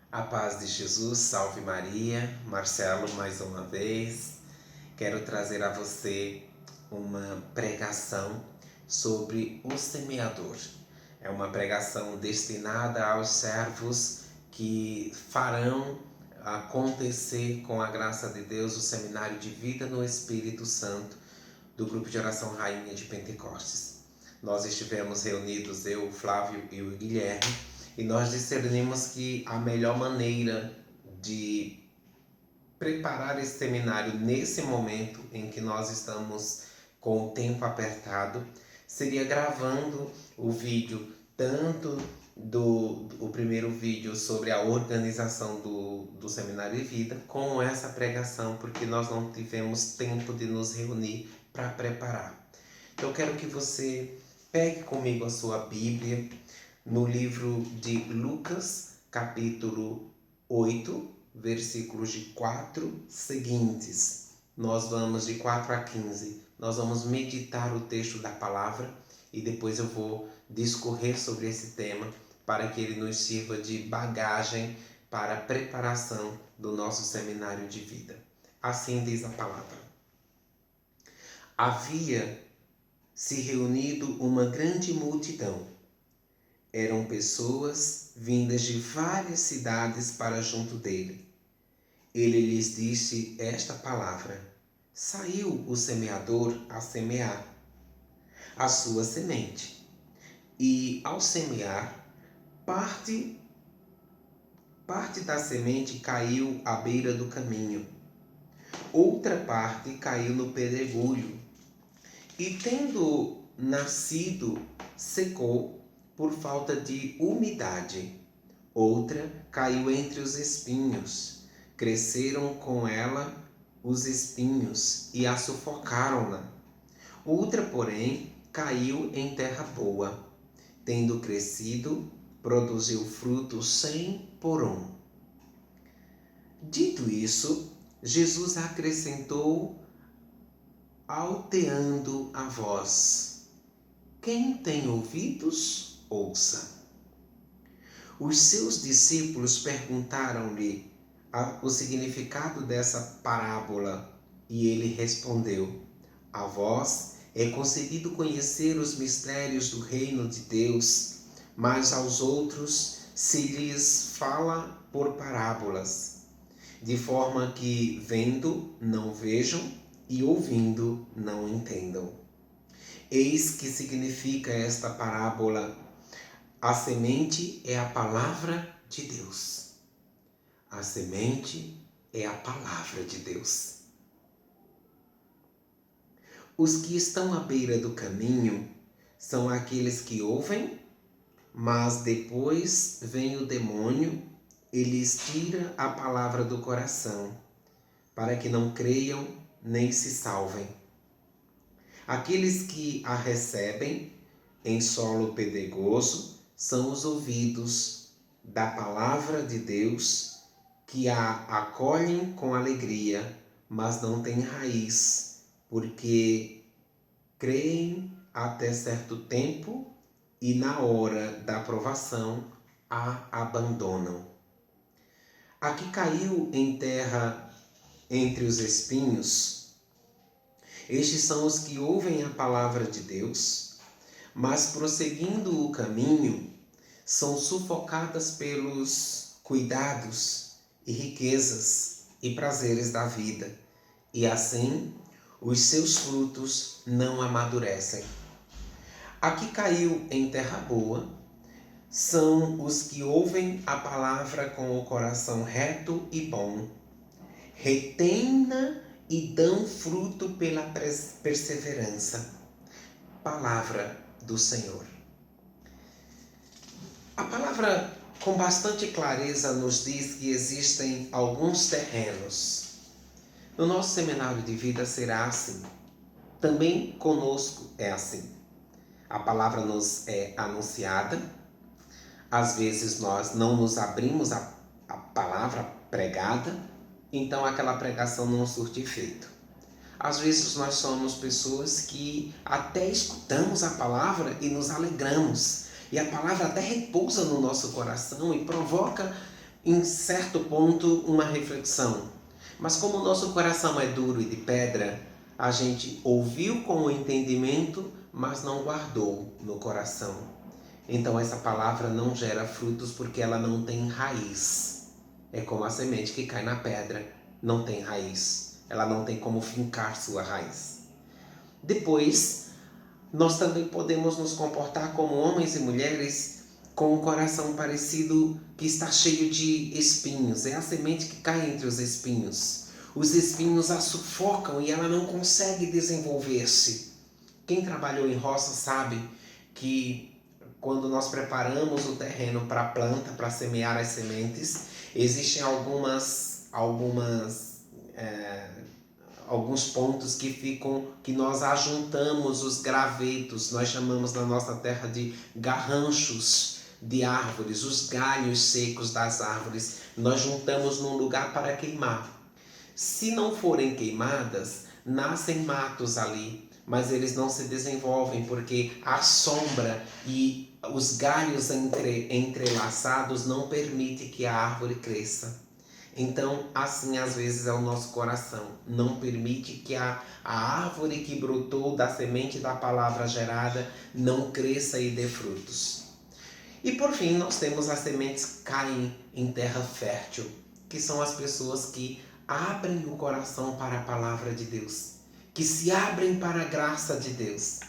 A paz de Jesus, salve Maria, Marcelo mais uma vez. Quero trazer a você uma pregação sobre o semeador. É uma pregação destinada aos servos que farão acontecer com a graça de Deus o seminário de vida no Espírito Santo do grupo de oração Rainha de Pentecostes. Nós estivemos reunidos, eu, o Flávio e o Guilherme, e nós discernimos que a melhor maneira de preparar esse seminário nesse momento em que nós estamos com o tempo apertado seria gravando o vídeo, tanto o primeiro vídeo sobre a organização do Seminário de Vida, como essa pregação, porque nós não tivemos tempo de nos reunir para preparar. Então eu quero que você pegue comigo a sua Bíblia no livro de Lucas, capítulo 8, versículos de 4 seguintes. Nós vamos de 4 a 15. Nós vamos meditar o texto da palavra e depois eu vou discorrer sobre esse tema para que ele nos sirva de bagagem para a preparação do nosso seminário de vida. Assim diz a palavra. Havia se reunido uma grande multidão. Eram pessoas vindas de várias cidades para junto dele. Ele lhes disse esta palavra: Saiu o semeador a semear a sua semente. E ao semear, parte da semente caiu à beira do caminho. Outra parte caiu no pedregulho. E tendo nascido, secou por falta de umidade. Outra caiu entre os espinhos. Cresceram com ela os espinhos e a sufocaram-na. Outra, porém, caiu em terra boa. Tendo crescido, produziu fruto 100 por 1. Dito isso, Jesus acrescentou, alteando a voz: Quem tem ouvidos, ouça. Os seus discípulos perguntaram-lhe o significado dessa parábola e ele respondeu: A vós é concedido conhecer os mistérios do reino de Deus, mas aos outros se lhes fala por parábolas, de forma que, vendo, não vejam e ouvindo, não entendam. Eis que significa esta parábola: a semente é a palavra de Deus. A semente é a palavra de Deus. Os que estão à beira do caminho são aqueles que ouvem, mas depois vem o demônio e lhes tira a palavra do coração, para que não creiam nem se salvem. Aqueles que a recebem em solo pedregoso são os ouvidos da palavra de Deus, que a acolhem com alegria, mas não têm raiz, porque creem até certo tempo e na hora da provação a abandonam. A que caiu em terra entre os espinhos, estes são os que ouvem a palavra de Deus, mas prosseguindo o caminho, são sufocadas pelos cuidados e riquezas e prazeres da vida, e assim os seus frutos não amadurecem. A que caiu em terra boa são os que ouvem a palavra com o coração reto e bom, retêm-na e dão fruto pela perseverança. Palavra do Senhor. A palavra com bastante clareza nos diz que existem alguns terrenos. No nosso seminário de vida será assim. Também conosco é assim. A palavra nos é anunciada. Às vezes nós não nos abrimos à palavra pregada, então aquela pregação não surte efeito. Às vezes nós somos pessoas que até escutamos a palavra e nos alegramos. E a palavra até repousa no nosso coração e provoca em certo ponto, uma reflexão. Mas como o nosso coração é duro e de pedra, a gente ouviu com o entendimento, mas não guardou no coração. Então essa palavra não gera frutos porque ela não tem raiz. É como a semente que cai na pedra, não tem raiz. Ela não tem como fincar sua raiz. Depois, nós também podemos nos comportar como homens e mulheres com um coração parecido que está cheio de espinhos. É a semente que cai entre os espinhos. Os espinhos a sufocam e ela não consegue desenvolver-se. Quem trabalhou em roça sabe que quando nós preparamos o terreno para a planta, para semear as sementes, existem alguns pontos que nós ajuntamos os gravetos, nós chamamos na nossa terra de garranchos de árvores, os galhos secos das árvores, nós juntamos num lugar para queimar. Se não forem queimadas, nascem matos ali, mas eles não se desenvolvem porque a sombra e os galhos entrelaçados não permitem que a árvore cresça. Então, assim às vezes é o nosso coração. Não permite que a árvore que brotou da semente da palavra gerada não cresça e dê frutos. E por fim, nós temos as sementes que caem em terra fértil, que são as pessoas que abrem o coração para a palavra de Deus, que se abrem para a graça de Deus.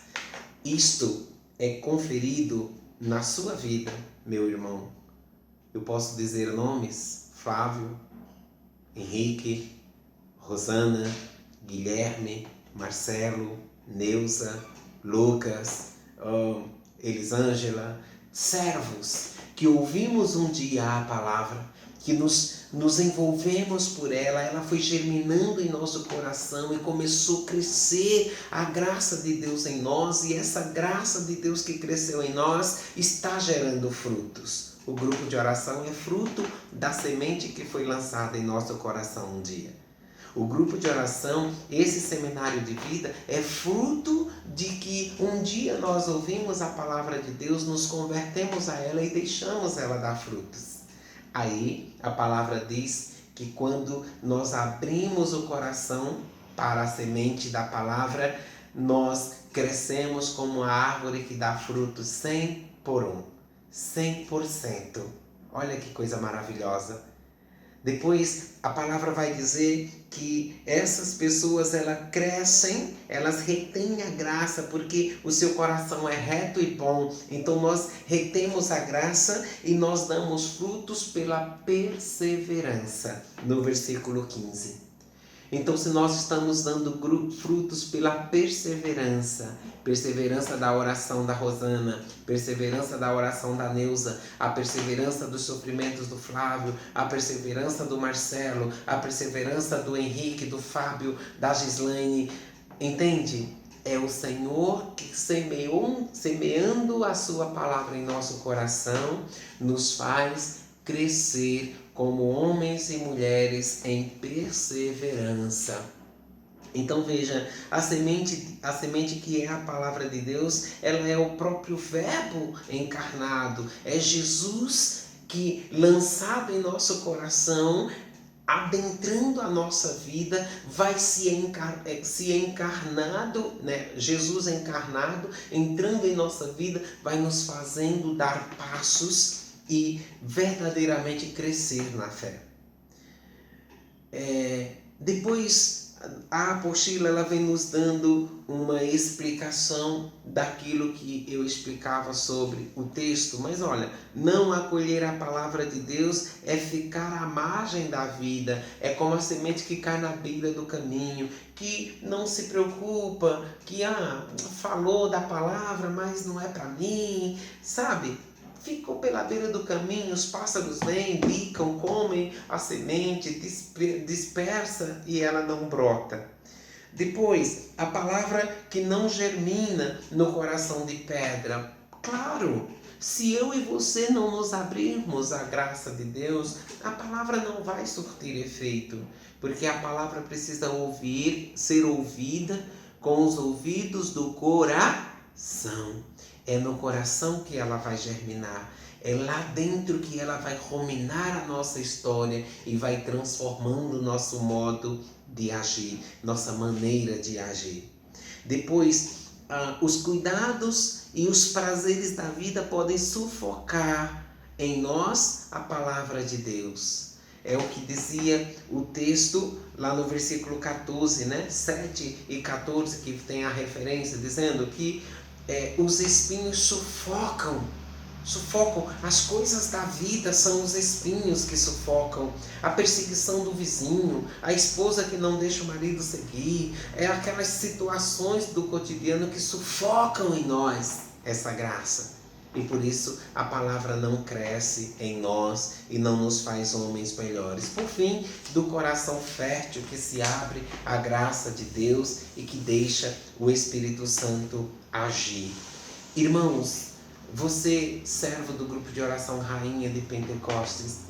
Isto é conferido na sua vida, meu irmão. Eu posso dizer nomes: Flávio, Henrique, Rosana, Guilherme, Marcelo, Neuza, Lucas, Elisângela, servos que ouvimos um dia a palavra, que nos envolvemos por ela, ela foi germinando em nosso coração e começou a crescer a graça de Deus em nós, e essa graça de Deus que cresceu em nós está gerando frutos. O grupo de oração é fruto da semente que foi lançada em nosso coração um dia. O grupo de oração, esse seminário de vida, é fruto de que um dia nós ouvimos a palavra de Deus, nos convertemos a ela e deixamos ela dar frutos. Aí a palavra diz que quando nós abrimos o coração para a semente da palavra, nós crescemos como uma árvore que dá frutos 100%. Olha que coisa maravilhosa. Depois a palavra vai dizer que essas pessoas elas crescem, elas retêm a graça porque o seu coração é reto e bom. Então nós retemos a graça e nós damos frutos pela perseverança, no versículo 15. Então, se nós estamos dando frutos pela perseverança da oração da Rosana, perseverança da oração da Neuza, a perseverança dos sofrimentos do Flávio, a perseverança do Marcelo, a perseverança do Henrique, do Fábio, da Gislaine, entende? É o Senhor que semeando a sua palavra em nosso coração, nos faz crescer como homens e mulheres em perseverança. Então veja, a semente que é a palavra de Deus, ela é o próprio Verbo encarnado. É Jesus que, lançado em nosso coração, adentrando a nossa vida, vai se encarnado, né? Jesus encarnado, entrando em nossa vida, vai nos fazendo dar passos e verdadeiramente crescer na fé. Depois, a apostila ela vem nos dando uma explicação daquilo que eu explicava sobre o texto. Mas olha, não acolher a palavra de Deus é ficar à margem da vida. É como a semente que cai na beira do caminho, que não se preocupa, que falou da palavra, mas não é para mim, sabe? Ficam pela beira do caminho, os pássaros vêm, bicam, comem a semente, dispersa e ela não brota. Depois, a palavra que não germina no coração de pedra. Claro, se eu e você não nos abrirmos à graça de Deus, a palavra não vai surtir efeito, porque a palavra precisa ser ouvida com os ouvidos do coração. É no coração que ela vai germinar. É lá dentro que ela vai ruminar a nossa história e vai transformando o nosso modo de agir, nossa maneira de agir. Depois, os cuidados e os prazeres da vida podem sufocar em nós a palavra de Deus. É o que dizia o texto lá no versículo 14, né? 7 e 14, que tem a referência, dizendo que os espinhos sufocam. As coisas da vida são os espinhos que sufocam. A perseguição do vizinho, a esposa que não deixa o marido seguir, aquelas situações do cotidiano que sufocam em nós essa graça. E por isso a palavra não cresce em nós e não nos faz homens melhores. Por fim, do coração fértil que se abre à graça de Deus e que deixa o Espírito Santo agir. Irmãos, você, servo do grupo de oração Rainha de Pentecostes,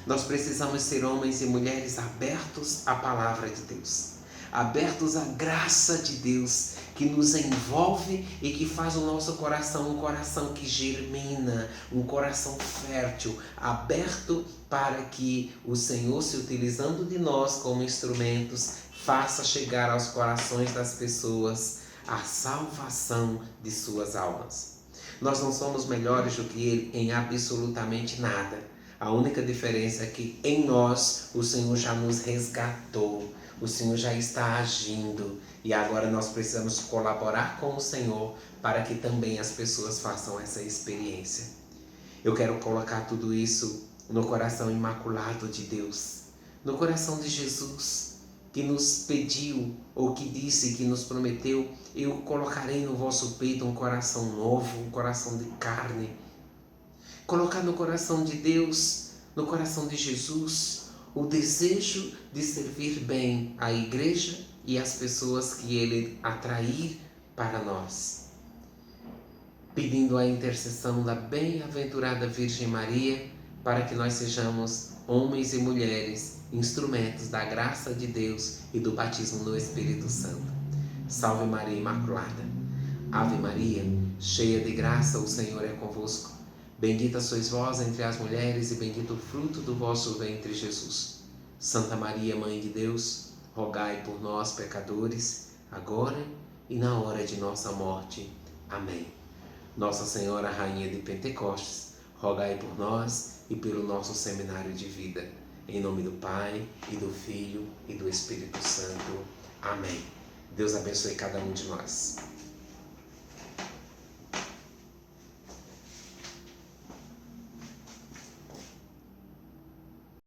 nós precisamos ser homens e mulheres abertos à palavra de Deus, abertos à graça de Deus, que nos envolve e que faz o nosso coração um coração que germina, um coração fértil, aberto para que o Senhor, se utilizando de nós como instrumentos, faça chegar aos corações das pessoas a salvação de suas almas. Nós não somos melhores do que Ele em absolutamente nada. A única diferença é que em nós o Senhor já nos resgatou. O Senhor já está agindo e agora nós precisamos colaborar com o Senhor para que também as pessoas façam essa experiência. Eu quero colocar tudo isso no coração imaculado de Deus, no coração de Jesus, que nos pediu, ou que disse, que nos prometeu: eu colocarei no vosso peito um coração novo, um coração de carne. Colocar no coração de Deus, no coração de Jesus, o desejo de servir bem a igreja e as pessoas que Ele atrair para nós. Pedindo a intercessão da bem-aventurada Virgem Maria, para que nós sejamos homens e mulheres, instrumentos da graça de Deus e do batismo no Espírito Santo. Salve Maria Imaculada. Ave Maria, cheia de graça, o Senhor é convosco. Bendita sois vós entre as mulheres e bendito o fruto do vosso ventre, Jesus. Santa Maria, Mãe de Deus, rogai por nós, pecadores, agora e na hora de nossa morte. Amém. Nossa Senhora, Rainha de Pentecostes, rogai por nós e pelo nosso seminário de vida. Em nome do Pai, e do Filho, e do Espírito Santo. Amém. Deus abençoe cada um de nós.